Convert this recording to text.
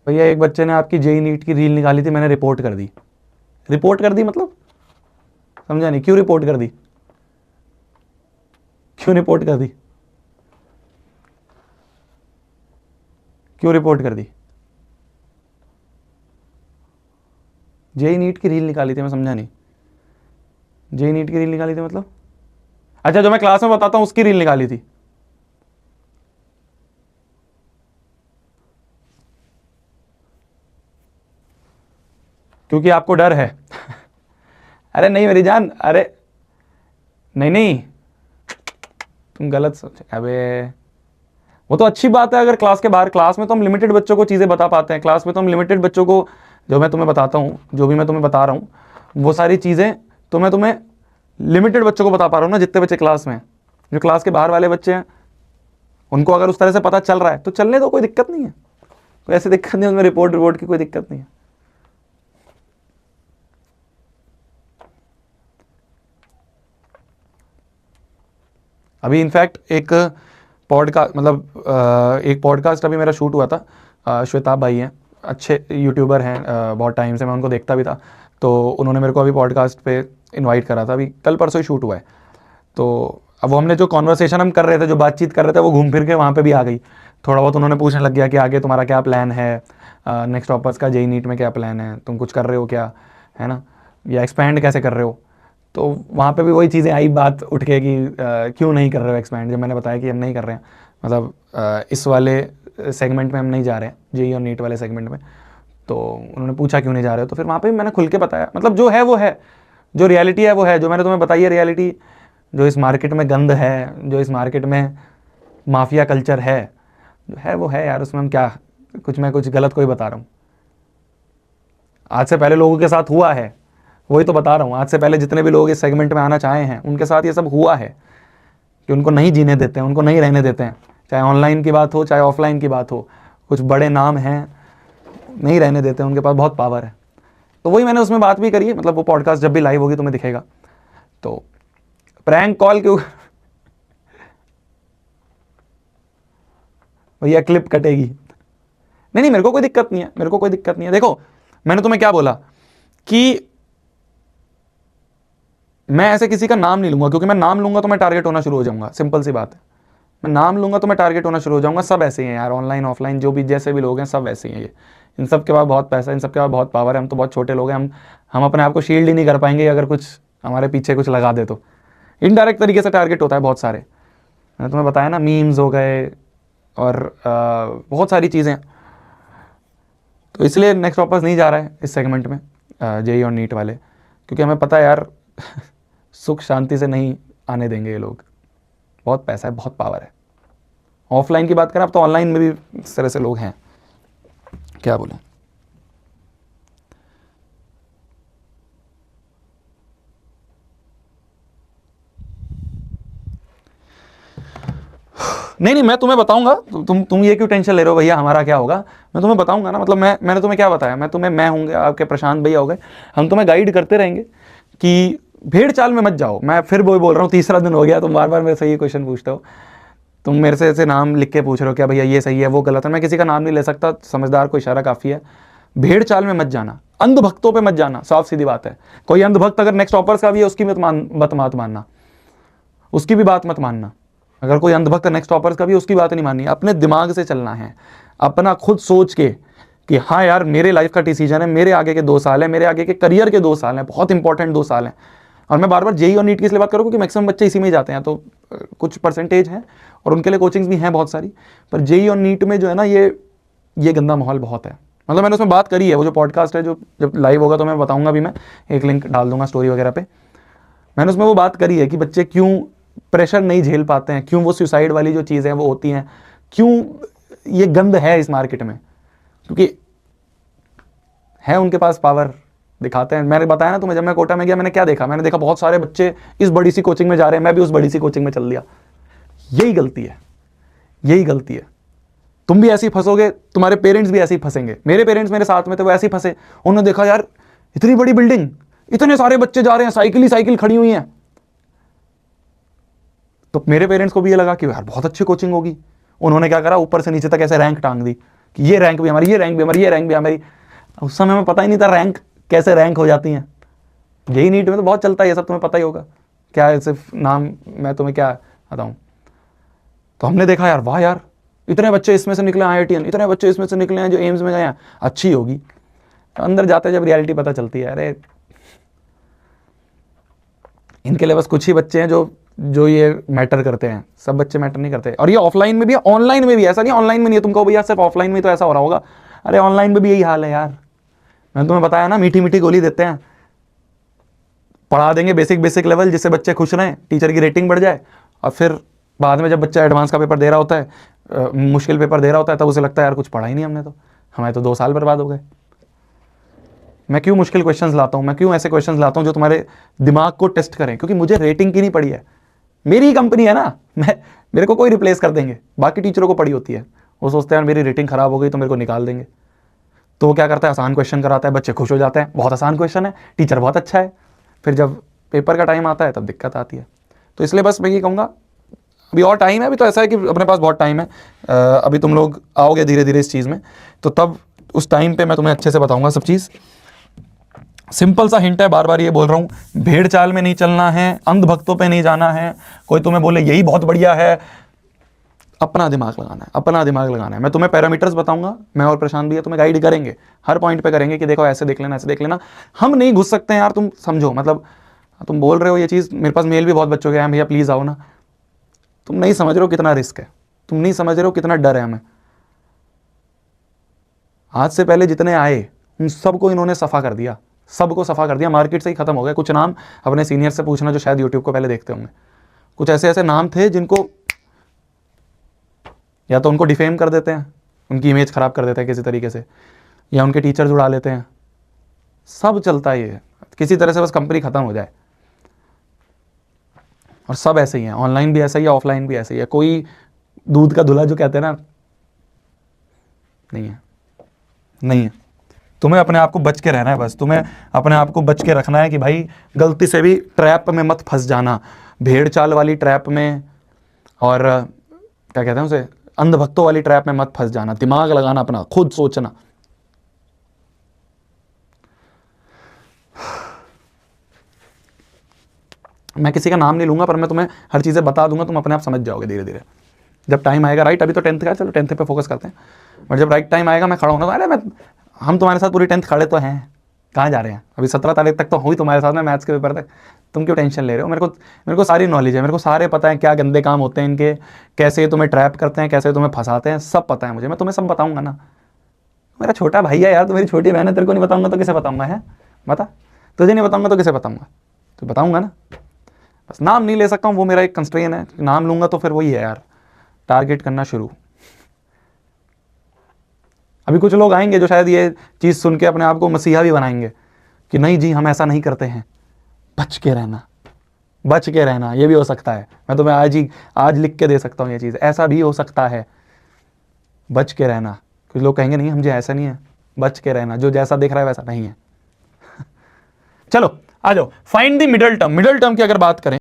भैया एक बच्चे ने आपकी जेई नीट की रील निकाली थी, मैंने रिपोर्ट कर दी। रिपोर्ट कर दी मतलब समझा नहीं, क्यों रिपोर्ट कर दी, क्यों रिपोर्ट कर दी, क्यों रिपोर्ट कर दी? जेई नीट की रील निकाली थी, मैं समझा नहीं। जेई नीट की रील निकाली थी मतलब? अच्छा, जो मैं क्लास में बताता हूं उसकी रील निकाली थी। क्योंकि आपको डर है। अरे नहीं मेरी जान, अरे नहीं नहीं, तुम गलत सोचे। अबे वो तो अच्छी बात है अगर क्लास के बाहर, क्लास में तो हम लिमिटेड बच्चों को चीज़ें बता पाते हैं। क्लास में तो हम लिमिटेड बच्चों को, जो मैं तुम्हें बताता हूँ, जो भी मैं तुम्हें बता रहा हूँ वो सारी चीज़ें तो मैं तुम्हें लिमिटेड बच्चों को बता पा रहा हूँ ना। जितने बच्चे क्लास में हैं, जो क्लास के बाहर वाले बच्चे हैं, उनको अगर उस तरह से पता चल रहा है तो चलने दो, कोई दिक्कत नहीं है, कोई ऐसी दिक्कत नहीं है उसमें, रिपोर्ट की कोई दिक्कत नहीं है। अभी इनफैक्ट एक पॉडकास्ट, मतलब एक पॉडकास्ट अभी मेरा शूट हुआ था। श्वेताब भाई हैं, अच्छे यूट्यूबर हैं, बहुत टाइम से मैं उनको देखता भी था। तो उन्होंने मेरे को अभी पॉडकास्ट पे इनवाइट करा था, अभी कल परसों ही शूट हुआ है। तो अब वो हमने जो कॉन्वर्सेशन हम कर रहे थे, जो बातचीत कर रहे थे, वो घूम फिर के वहाँ पे भी आ गई। थोड़ा बहुत उन्होंने पूछने लग गया कि आगे तुम्हारा क्या प्लान है, नेक्स्ट टॉपर्स का जेई नीट में क्या प्लान है, तुम कुछ कर रहे हो क्या, है ना, या एक्सपैंड कैसे कर रहे हो। तो वहाँ पे भी वही चीज़ें आई, बात उठ के कि क्यों नहीं कर रहे हो एक्सपैंड। जब मैंने बताया कि हम नहीं कर रहे हैं, मतलब इस वाले सेगमेंट में हम नहीं जा रहे हैं, जेई और नीट वाले सेगमेंट में। तो उन्होंने पूछा क्यों नहीं जा रहे हो, तो फिर वहाँ पे भी मैंने खुल के बताया, मतलब जो है वो है, जो रियलिटी है वो है, जो मैंने तुम्हें बताई है रियलिटी। जो इस मार्केट में गंद है, जो इस मार्केट में माफिया कल्चर है, जो है वो है यार। उसमें हम क्या, कुछ मैं कुछ गलत कोई बता रहा हूँ? आज से पहले लोगों के साथ हुआ है, वही तो बता रहा हूँ। आज से पहले जितने भी लोग इस सेगमेंट में आना चाहे हैं, उनके साथ ये सब हुआ है कि उनको नहीं जीने देते हैं, उनको नहीं रहने देते हैं। चाहे ऑनलाइन की बात हो, चाहे ऑफलाइन की बात हो, कुछ बड़े नाम हैं, नहीं रहने देते हैं, उनके पास बहुत पावर है। तो वही मैंने उसमें बात भी करी है, मतलब वो पॉडकास्ट जब भी लाइव होगी तुम्हें दिखेगा। तो प्रैंक कॉल क्यों? भैया क्लिप कटेगी। नहीं नहीं, मेरे को कोई दिक्कत नहीं है, मेरे को कोई दिक्कत नहीं है। देखो मैंने तुम्हें क्या बोला कि मैं ऐसे किसी का नाम नहीं लूंगा, क्योंकि मैं नाम लूंगा तो मैं टारगेट होना शुरू हो जाऊंगा। सिंपल सी बात है, मैं नाम लूंगा तो मैं टारगेट होना शुरू हो जाऊंगा। सब ऐसे ही हैं यार, ऑनलाइन ऑफलाइन जो भी जैसे भी लोग हैं, सब ऐसे ही हैं। ये इन सब के पास बहुत पैसा है, इन सब के पास बहुत पावर है। हम तो बहुत छोटे लोग हैं, हम अपने आप को शील्ड ही नहीं कर पाएंगे अगर कुछ हमारे पीछे कुछ लगा दे तो। इनडायरेक्ट तरीके से टारगेट होता है बहुत सारे। मैंने तुम्हें बताया ना, मीम्स हो गए और बहुत सारी चीज़ें। तो इसलिए नेक्स्ट वापस नहीं जा रहा है इस सेगमेंट में, जेई और नीट वाले, क्योंकि हमें पता है यार सुख शांति से नहीं आने देंगे ये लोग। बहुत पैसा है, बहुत पावर है। ऑफलाइन की बात करें, अब तो ऑनलाइन में भी इस तरह से लोग हैं, क्या बोलें। नहीं नहीं, मैं तुम्हें बताऊंगा। तुम ये क्यों टेंशन ले रहे हो भैया, हमारा क्या होगा? मैं तुम्हें बताऊंगा ना। मतलब मैंने तुम्हें क्या बताया, मैं होंगे आपके प्रशांत भैया हो गए, हम तुम्हें गाइड करते रहेंगे कि भेड़ चाल में मत जाओ। मैं फिर वही बोल रहा हूँ, तीसरा दिन हो गया तुम बार बार मेरे से ये क्वेश्चन पूछते हो। तुम मेरे से ऐसे नाम लिख के पूछ रहे हो क्या भैया ये सही है वो गलत है। मैं किसी का नाम नहीं ले सकता, समझदार को इशारा काफ़ी है। भेड़ चाल में मत जाना, अंधभक्तों पे मत जाना, साफ सीधी बात है। कोई अंधभक्त अगर नेक्स्ट टॉपर्स का भी है, उसकी मत मानना, उसकी भी बात मत मानना। अगर कोई अंधभक्त नेक्स्ट टॉपर्स का भी, उसकी बात नहीं माननी है। अपने दिमाग से चलना है, अपना खुद सोच के कि हाँ यार मेरे लाइफ का डिसीजन है, मेरे आगे के 2 साल है, मेरे आगे के करियर के 2 साल हैं, बहुत इंपॉर्टेंट 2 साल हैं। और मैं बार बार जेई और नीट की इसलिए बात करूँ क्योंकि मैक्सिमम बच्चे इसी में ही जाते हैं। तो कुछ परसेंटेज हैं और उनके लिए कोचिंग्स भी हैं बहुत सारी, पर जेई और नीट में जो है ना, ये गंदा माहौल बहुत है। मतलब मैंने उसमें बात करी है, वो जो पॉडकास्ट है, जो जब लाइव होगा तो मैं बताऊंगा भी, मैं एक लिंक डाल दूंगा स्टोरी वगैरह पे। मैंने उसमें वो बात करी है कि बच्चे क्यों प्रेशर नहीं झेल पाते हैं, क्यों वो सुसाइड वाली जो चीज़ें वो होती हैं, क्यों ये गंद है इस मार्केट में। क्योंकि है उनके पास पावर, दिखाते हैं। मैंने बताया ना तुम्हें, जब मैं कोटा में गया मैंने क्या देखा, मैंने देखा बहुत सारे बच्चे इस बड़ी सी कोचिंग में जा रहे हैं, मैं भी उस बड़ी सी कोचिंग में चल दिया। यही गलती है, यही गलती है। तुम भी ऐसे ही फंसोगे, तुम्हारे पेरेंट्स भी ऐसे ही फंसेंगे। मेरे पेरेंट्स मेरे साथ में थे, वो ऐसे ही फंसे। उन्होंने देखा यार इतनी बड़ी बिल्डिंग, इतने सारे बच्चे जा रहे हैं, साइकिल ही साइकिल खड़ी हुई हैं। तो मेरे पेरेंट्स को भी ये लगा कि यार बहुत अच्छी कोचिंग होगी। उन्होंने क्या करा, ऊपर से नीचे तक ऐसे रैंक टांग दी कि ये रैंक भी हमारी, ये रैंक भी हमारी, ये रैंक भी हमारी। उस समय में पता ही नहीं था रैंक कैसे रैंक हो जाती हैं। जेईई नीट में तो बहुत चलता है ये सब, तुम्हें पता ही होगा। क्या है, सिर्फ नाम मैं तुम्हें क्या बताऊँ। तो हमने देखा यार, वाह यार, इतने बच्चे इसमें से निकले IITian, इतने बच्चे इसमें से निकले हैं जो एम्स में गए हैं, अच्छी होगी। तो अंदर जाते जब रियलिटी पता चलती है, अरे इनके लिए बस कुछ ही बच्चे हैं जो ये मैटर करते हैं, सब बच्चे मैटर नहीं करते। और ये ऑफलाइन में भी है, ऑनलाइन में भी, ऐसा नहीं ऑनलाइन में नहीं है। तुम कहो भैया सिर्फ ऑफलाइन में तो ऐसा हो रहा होगा, अरे ऑनलाइन में भी यही हाल है यार। मैंने तुम्हें बताया ना, मीठी मीठी गोली देते हैं, पढ़ा देंगे बेसिक लेवल, जिससे बच्चे खुश रहें, टीचर की रेटिंग बढ़ जाए, और फिर बाद में जब बच्चा एडवांस का पेपर दे रहा होता है, मुश्किल पेपर दे रहा होता है, तब उसे लगता है यार कुछ पढ़ा ही नहीं हमने तो, हमारे तो 2 साल बर्बाद हो गए। मैं क्यों मुश्किल क्वेश्चंस लाता हूँ, मैं क्यों ऐसे क्वेश्चंस लाता हूँ जो तुम्हारे दिमाग को टेस्ट करें, क्योंकि मुझे रेटिंग की नहीं पड़ी है, मेरी कंपनी है ना, मेरे को कोई रिप्लेस कर देंगे। बाकी टीचरों को पड़ी होती है, वो सोचते हैं यार मेरी रेटिंग खराब हो गई तो मेरे को निकाल देंगे। तो वो क्या करता है, आसान क्वेश्चन कराता है, बच्चे खुश हो जाते हैं, बहुत आसान क्वेश्चन है, टीचर बहुत अच्छा है। फिर जब पेपर का टाइम आता है तब दिक्कत आती है। तो इसलिए बस मैं ये कहूँगा, अभी और टाइम है, अभी तो ऐसा है कि अपने पास बहुत टाइम है। अभी तुम लोग आओगे धीरे धीरे इस चीज़ में, तो तब उस टाइम पे मैं तुम्हें अच्छे से बताऊंगा सब चीज़। सिंपल सा हिंट है, बार बार ये बोल रहा हूँ, भेड़ चाल में नहीं चलना है, अंधभक्तों पे नहीं जाना है। कोई तुम्हें बोले यही बहुत बढ़िया है, अपना दिमाग लगाना है, अपना दिमाग लगाना है। मैं तुम्हें पैरामीटर्स बताऊंगा, मैं और प्रशांत भैया तुम्हें गाइड करेंगे, हर पॉइंट पे करेंगे कि देखो ऐसे देख लेना, ऐसे देख लेना। हम नहीं घुस सकते हैं यार, तुम समझो, मतलब तुम बोल रहे हो ये चीज़, मेरे पास मेल भी बहुत बच्चों के हैं, भैया प्लीज़ आओ ना। तुम नहीं समझ रहे हो कितना रिस्क है, तुम नहीं समझ रहे हो कितना डर है हमें। आज से पहले जितने आए उन सबको इन्होंने सफ़ा कर दिया, सबको सफ़ा कर दिया, मार्केट से ही ख़त्म हो गए। कुछ नाम अपने सीनियर से पूछना जो शायद यूट्यूब को पहले देखते होंगे, कुछ ऐसे ऐसे नाम थे जिनको या तो उनको डिफेम कर देते हैं, उनकी इमेज ख़राब कर देते हैं किसी तरीके से, या उनके टीचर्स उड़ा लेते हैं। सब चलता है ये, किसी तरह से बस कंपनी ख़त्म हो जाए। और सब ऐसे ही हैं, ऑनलाइन भी ऐसा ही है, ऑफलाइन भी ऐसा ही है। कोई दूध का धुला जो कहते हैं ना, नहीं है, नहीं है। तुम्हें अपने आप को बच के रहना है, बस तुम्हें अपने आप को बच के रखना है कि भाई गलती से भी ट्रैप में मत फंस जाना, भेड़ चाल वाली ट्रैप में, और क्या कहते हैं उसे, अंधभक्तों वाली ट्रैप में मत फंस जाना। दिमाग लगाना, अपना खुद सोचना। मैं किसी का नाम नहीं लूंगा, पर मैं तुम्हें हर चीज़ें बता दूंगा, तुम अपने आप समझ जाओगे धीरे धीरे जब टाइम आएगा। राइट, अभी तो 10th का, चलो 10th पे फोकस करते हैं, बट जब राइट टाइम आएगा मैं खड़ा हूँ ना, अरे हम तुम्हारे साथ पूरी 10th खड़े तो हैं, कहाँ जा रहे हैं। अभी 17 तारीख तक तो हुई तुम्हारे साथ में मैथ्स के पेपर तक, तुम क्यों टेंशन ले रहे हो। मेरे को सारी नॉलेज है, मेरे को सारे पता है क्या गंदे काम होते हैं इनके, कैसे तुम्हें ट्रैप करते हैं, कैसे तुम्हें फंसाते हैं, सब पता है मुझे। मैं तुम्हें सब बताऊंगा ना, मेरा छोटा भाई है यार, तो मेरी छोटी बहन है, तेरे को नहीं बताऊंगा तो किसे बताऊंगा, है बता, तुझे नहीं बताऊंगा तो किसे बताऊंगा, तो बताऊंगा ना। बस नाम नहीं ले सकता हूँ, वो मेरा एक कंस्ट्रेन है, नाम लूंगा तो फिर वही है यार, टारगेट करना शुरू। अभी कुछ लोग आएंगे जो शायद ये चीज़ सुन के अपने आप को मसीहा भी बनाएंगे कि नहीं जी हम ऐसा नहीं करते हैं। बच के रहना, बच के रहना, ये भी हो सकता है। मैं तुम्हें आज लिख के दे सकता हूँ ये चीज़, ऐसा भी हो सकता है। बच के रहना, कुछ लोग कहेंगे नहीं मुझे ऐसा नहीं है, बच के रहना, जो जैसा दिख रहा है वैसा नहीं है। चलो आ जाओ, find the middle term. Middle term की अगर बात करें